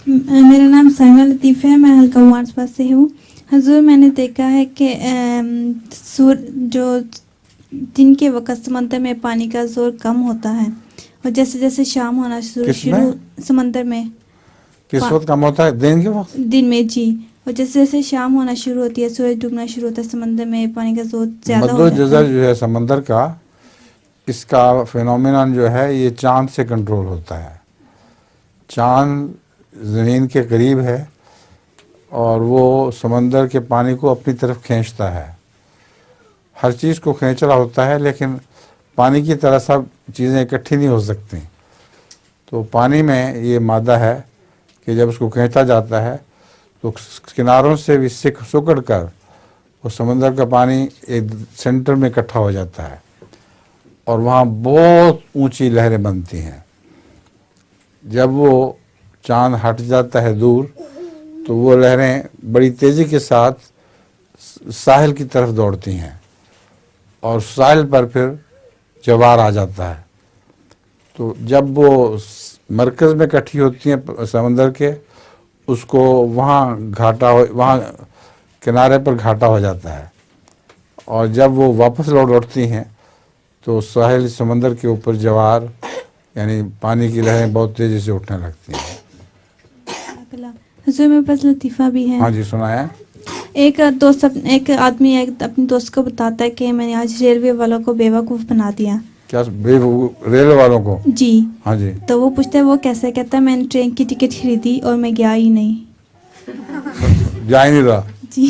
میرا نام سائمہ لطیف ہے، میں حلقہ وانس پاس سے ہوں. حضور میں نے دیکھا ہے کہ جو دن کے وقت سمندر میں پانی کا زور کم ہوتا ہے، اور جیسے جیسے شام ہونا شروع سمندر میں کس وقت کم ہوتا ہے؟ دن کے وقت؟ دن میں جی. اور جیسے جیسے شام ہونا شروع ہوتی ہے، سورج ڈوبنا شروع ہوتا ہے، سمندر میں پانی کا زور زیادہ ہو جاتا ہے. جزر جو ہے سمندر کا، اس کا فینومینن جو ہے یہ چاند سے کنٹرول ہوتا ہے. چاند زمین کے قریب ہے اور وہ سمندر کے پانی کو اپنی طرف کھینچتا ہے. ہر چیز کو کھینچ رہا ہوتا ہے، لیکن پانی کی طرح سب چیزیں اکٹھی نہیں ہو سکتی. تو پانی میں یہ مادہ ہے کہ جب اس کو کھینچا جاتا ہے تو کناروں سے بھی سکڑ کر وہ سمندر کا پانی ایک سینٹر میں اکٹھا ہو جاتا ہے، اور وہاں بہت اونچی لہریں بنتی ہیں. جب وہ چاند ہٹ جاتا ہے دور تو وہ لہریں بڑی تیزی کے ساتھ ساحل کی طرف دوڑتی ہیں، اور ساحل پر پھر جوار آ جاتا ہے. تو جب وہ مرکز میں اکٹھی ہوتی ہیں سمندر کے، اس کو وہاں کنارے پر گھاٹا ہو جاتا ہے، اور جب وہ واپس لوٹتی ہیں تو ساحل سمندر کے اوپر جوار یعنی پانی کی لہریں بہت تیزی سے اٹھنے لگتی ہیں. حضور میرے پاس لطیفہ بھی ہے. ہاں جی سنائیں. ایک آدمی اپنے دوست کو بتاتا ہے کہ میں نے آج ریلوے والوں کو بیوقوف بنا دیا. کیا ریلوے والوں کو؟ جی. ہاں جی. تو وہ پوچھتا ہے وہ کیسے؟ کہتا ہے میں نے ٹرین کی ٹکٹ خریدی اور میں گیا ہی نہیں. جا ہی نہیں رہا. جی.